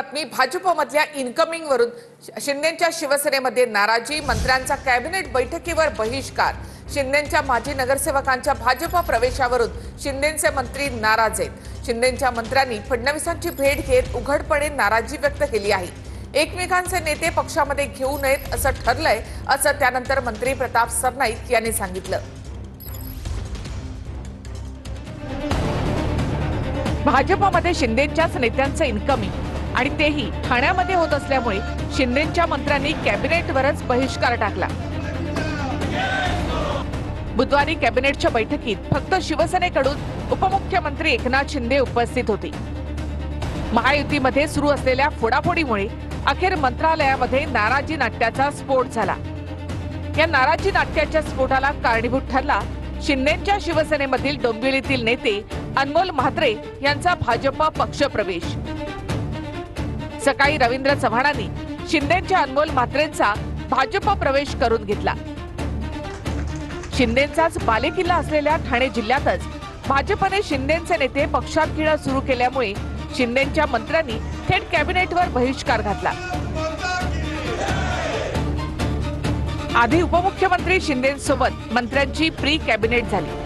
बातमी भाजपमधल्या इन्कमिंग वरून शिंदेंच्या शिवसेनेमध्ये नाराजी, मंत्र्यांचा कॅबिनेट बैठकीवर बहिष्कार। शिंदेंच्या माजी नगरसेवकांच्या भाजप प्रवेशावरून शिंदेंचे मंत्री नाराज आहेत। शिंदेंच्या मंत्र्यांनी फडणवीसांची भेट घेत उघडपणे नाराजी व्यक्त केली आहे। एकमेकांचे नेते पक्षामध्ये घेऊ नयेत असं ठरलंय, असं त्यानंतर मंत्री प्रताप सरनाईक यांनी सांगितलं। भाजपमध्ये शिंदेंच्याच नेत्यांचं इन्कमिंग आणि तेही ठाण्यामध्ये होत असल्यामुळे शिंदेंच्या मंत्र्यांनी कॅबिनेटवरच बहिष्कार टाकला। बुधवारी कॅबिनेटच्या बैठकीत फक्त शिवसेनेकडून उपमुख्यमंत्री एकनाथ शिंदे उपस्थित होते। महायुतीमध्ये सुरू असलेल्या फोडाफोडीमुळे अखेर मंत्रालयामध्ये नाराजी नाट्याचा स्फोट झाला। या नाराजी नाट्याच्या स्फोटाला कारणीभूत ठरला शिंदेंच्या शिवसेनेमधील डोंबिवलीतील नेते अनमोल म्हात्रे यांचा भाजप पक्षप्रवेश। सकाळी रवींद्र चव्हाणांनी शिंदेंच्या अनमोल म्हात्रेंचा भाजप प्रवेश करून घेतला। शिंदेंचाच बालेकिल्ला असलेल्या ठाणे जिल्ह्यातच भाजपने शिंदेंचे नेते पक्षात घेणं सुरू केल्यामुळे शिंदेंच्या मंत्र्यांनी थेट कॅबिनेटवर बहिष्कार घातला। आधी उपमुख्यमंत्री शिंदेंसोबत मंत्र्यांची प्री कॅबिनेट झाली।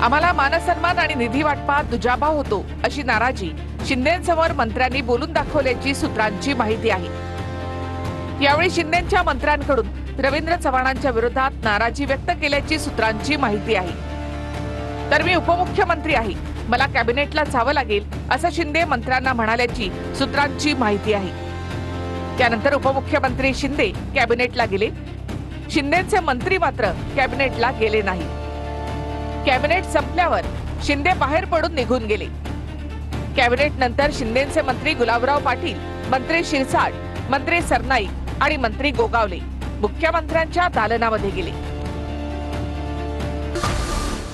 आम्हाला मानसन्मान आणि निधी वाटपात दुजाभाव होतो अशी नाराजी शिंदेंसमोर मंत्र्यांनी बोलून दाखवल्याची सूत्रांची माहिती आहे। यावेळी शिंदेंच्या मंत्र्यांकडून रवींद्र चव्हाणांच्या विरोधात नाराजी व्यक्त केल्याची सूत्रांची माहिती आहे। तर मी उपमुख्यमंत्री आहे, मला कॅबिनेटला जावं लागेल असं शिंदे मंत्र्यांना म्हणाल्याची सूत्रांची माहिती आहे। त्यानंतर उपमुख्यमंत्री शिंदे कॅबिनेटला गेले, शिंदेंचे मंत्री मात्र कॅबिनेटला गेले नाही। कॅबिनेट संपल्यावर शिंदे बाहेर पडून निघून गेले। कॅबिनेट नंतर शिंदेंचे मंत्री गुलाबराव पाटील, मंत्री शिरसाट, मंत्री सरनाईक आणि मंत्री गोगावले मुख्यमंत्र्यांच्या दालनामध्ये गेले।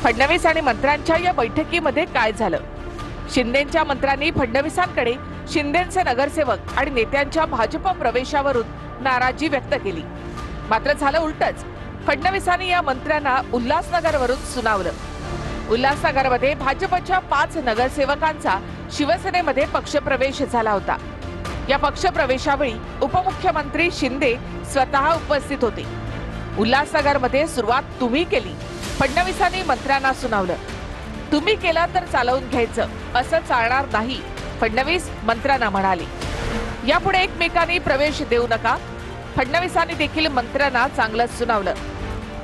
फडणवीस आणि मंत्र्यांच्या या बैठकीमध्ये काय झालं? शिंदेंच्या मंत्र्यांनी फडणवीसांकडे शिंदेंचे नगरसेवक आणि नेत्यांच्या भाजप प्रवेशावरून नाराजी व्यक्त केली। मात्र झालं उलटच, फडणवीसांनी या मंत्र्यांना उल्हासनगरवरून सुनावलं। उल्हासनगरमध्ये भाजपच्या 5 नगरसेवकांचा शिवसेनेमध्ये पक्षप्रवेश झाला होता। या पक्षप्रवेशावेळी उपमुख्यमंत्री शिंदे स्वतः उपस्थित होते। उल्हासनगरमध्ये सुरुवात तुम्ही केली, फडणवीसांनी मंत्र्यांना सुनावलं। तुम्ही केला तर चालवून घ्यायचं, असं चालणार नाही, फडणवीस मंत्र्यांना म्हणाले। यापुढे एकमेकांनी प्रवेश देऊ नका, फडणवीसांनी देखील मंत्र्यांना चांगलंच सुनावलं।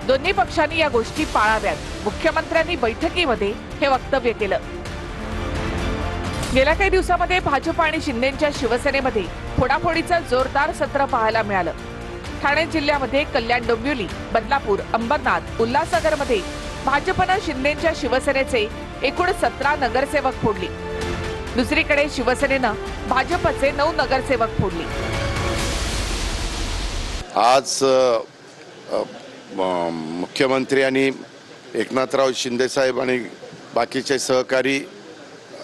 दोन्ही पक्षांनी या गोष्टी पाळाव्यात, मुख्यमंत्र्यांनी बैठकीमध्ये हे वक्तव्य केलं। गेल्या काही दिवसांमध्ये भाजप आणि शिंदेंच्या शिवसेनेमध्ये फोडाफोडीचं जोरदार सत्र पाहायला मिळालं। ठाणे जिल्ह्यामध्ये कल्याण, डोंबिवली, बदलापूर, अंबरनाथ, उल्हासनगरमध्ये भाजपनं शिंदेंच्या शिवसेनेचे एकूण 17 नगरसेवक फोडले। दुसरीकडे शिवसेनेनं भाजपचे 9 नगरसेवक फोडले। आज मुख्यमंत्री आणि एकनाथराव शिंदे साहेब आणि बाकीचे सहकारी,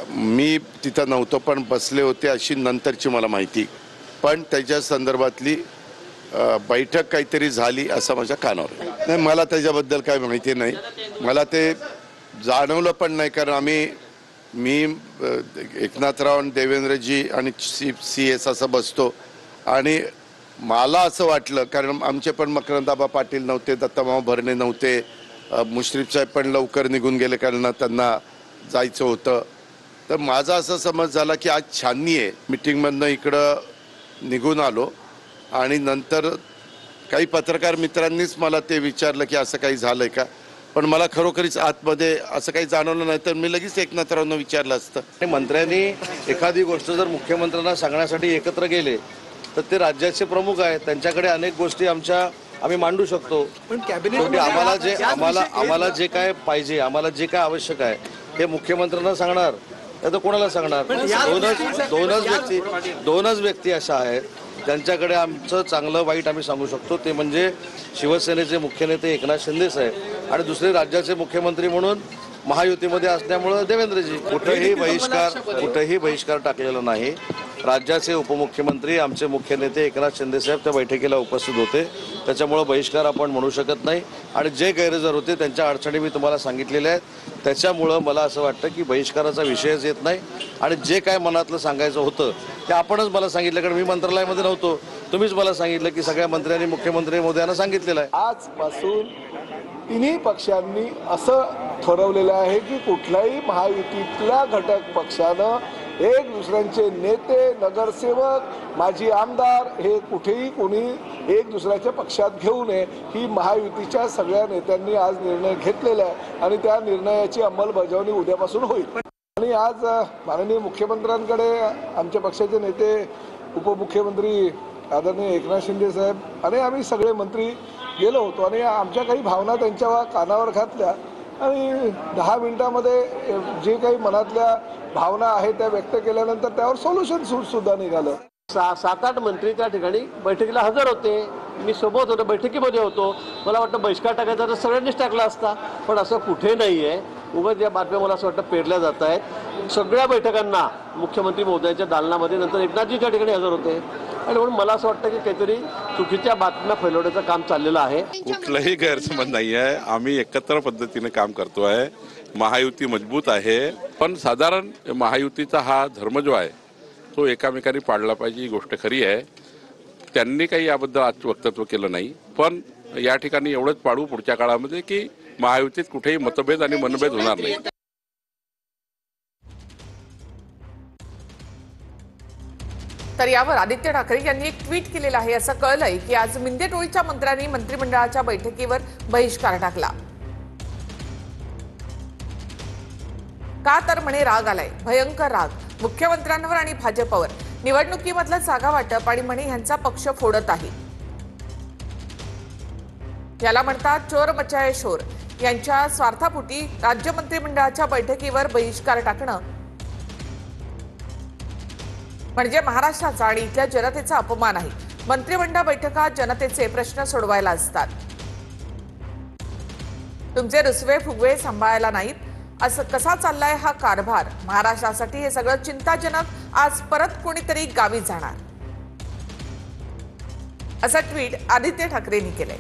मी तिथं नव्हतो पण बसले होते अशी नंतरची मला माहिती, पण त्याच्या संदर्भातली बैठक काहीतरी झाली असं माझ्या कानावर नाही। मला त्याच्याबद्दल काही माहिती नाही, मला ते जाणवलं पण नाही, कारण मी एकनाथराव आणि देवेंद्रजी आणि CS असं बसतो आणि मला असं वाटलं, कारण आमचे पण मकरंदाबा पाटील नव्हते, दत्तामाव भरणे नव्हते, मुश्रीफ साहेब पण लवकर निघून गेले कारण त्यांना जायचं होतं। तर माझा असा समज झाला की आज छाननी आहे, मिटिंगमधनं इकडं निघून आलो आणि नंतर काही पत्रकार मित्रांनीच मला ते विचारलं की असं काही झालंय का, पण मला खरोखरीच आतमध्ये असं काही जाणवलं नाही, तर मी लगेच एकनाथरावांना विचारलं असतं। मंत्र्यांनी एखादी गोष्ट जर मुख्यमंत्र्यांना सांगण्यासाठी एकत्र गेले तर ते राज्याचे प्रमुख आहेत, त्यांच्याकडे अनेक गोष्टी आम्ही मांडू शकतो, पण कॅबिनेट आम्हाला जे काय पाहिजे, आम्हाला जे काय आवश्यक आहे हे मुख्यमंत्र्यांना सांगणार, तर कोणाला सांगणार? दोनच व्यक्ती अशा आहेत त्यांच्याकडे आमचं चांगलं वाईट आम्ही सांगू शकतो, ते म्हणजे शिवसेनेचे मुख्य नेते एकनाथ शिंदे साहेब आणि दुसरे राज्याचे मुख्यमंत्री म्हणून महायुतीमध्ये असल्यामुळं देवेंद्रजी कुठेही बहिष्कार टाकलेला नाही. राज्याचे उपमुख्यमंत्री आमचे मुख्य नेते एकनाथ शिंदे साहेब त्या बैठकीला उपस्थित होते, त्याच्यामुळं बहिष्कार आपण म्हणू शकत नाही. आणि जे गैरहजर होते त्यांच्या अडचणी मी तुम्हाला सांगितलेल्या आहेत, त्याच्यामुळं मला असं वाटतं की बहिष्काराचा विषयच येत नाही. आणि जे काय मनातलं सांगायचं होतं ते आपणच मला सांगितलं, कारण मी मंत्रालयामध्ये नव्हतो. तुम्हीच मला सांगितलं की सगळ्या मंत्र्यांनी मुख्यमंत्री महोदयांना सांगितलेलं आहे. आजपासून तिन्ही पक्षांनी असं ठरवलेलं आहे की कुठल्याही महायुतीतल्या घटक पक्षानं एक दुसऱ्यांचे नेते, नगरसेवक, माजी आमदार हे कुठेही कोणी एक दुसऱ्याच्या पक्षात घेऊ नये, ही महायुतीच्या सगळ्या नेत्यांनी आज निर्णय घेतलेला आहे आणि त्या निर्णयाची अंमलबजावणी उद्यापासून होईल. आणि आज माननीय मुख्यमंत्र्यांकडे आमच्या पक्षाचे नेते, उपमुख्यमंत्री आदरणीय एकनाथ शिंदे साहेब आणि आम्ही सगळे मंत्री गेलो होतो आणि आमच्या काही भावना त्यांच्या कानावर घातल्या आणि 10 मिनिटांमध्ये जे काही मनातल्या भावना आहेत त्या व्यक्त केल्यानंतर त्यावर सोल्युशन सुद्धा निघालं. 7-8 मंत्री त्या ठिकाणी बैठकीला हजर होते. मी सोबत होतो, बैठकीमध्ये होतो. मला वाटतं बहिष्कार टाकायचा तर सगळ्यांनीच टाकला असता, पण असं कुठे नाही आहे. उगाच या बातम्या मला असं वाटतं पेरल्या जात आहेत. सगळ्या बैठकांना मुख्यमंत्री महोदयांच्या दालनामध्ये नंतर एकनाथजी त्या ठिकाणी हजर होते आणि म्हणून मला असं वाटतं की काहीतरी चुकीच्या बातम्या फैलवण्याचं काम चाललेलं आहे. कुठलाही गैरसमज नाही आहे. आम्ही एकत्र पद्धतीने काम करतो आहे. महायुती मजबूत आहे, पण साधारण महायुतीचा हा धर्म जो आहे तो एकामेकांनी पाळला पाहिजे, ही गोष्ट खरी आहे. त्यांनी काही याबद्दल आज वक्तव्य केलं नाही, पण या ठिकाणी एवढंच पाळू पुढच्या काळामध्ये की महायुतीत कुठेही मतभेद आणि मनभेद होणार नाही. तर यावर आदित्य ठाकरे यांनी एक ट्विट केलेलं आहे. असं कळलंय की आज मिंदे टोळीच्या मंत्र्यांनी मंत्रिमंडळाच्या बैठकीवर बहिष्कार टाकला. का तर म्हणे राग आलाय, भयंकर राग मुख्यमंत्र्यांवर आणि भाजपवर. निवडणुकीमधलं जागा वाटप आणि म्हणे ह्यांचा पक्ष फोडत आहे. याला म्हणतात चोर मचाये शोर. यांच्या स्वार्थापोटी राज्य मंत्रिमंडळाच्या बैठकीवर बहिष्कार टाकणं म्हणजे महाराष्ट्राचा आणि इथल्या जनतेचा अपमान आहे. मंत्रिमंडळ बैठकात जनतेचे प्रश्न सोडवायला असतात, तुमचे रुसवे फुगवे सांभाळायला नाहीत. असं कसा चाललाय हा कारभार? महाराष्ट्रासाठी हे सगळं चिंताजनक. आज परत कोणीतरी गावी जाणार, असं ट्विट आदित्य ठाकरेंनी केलंय.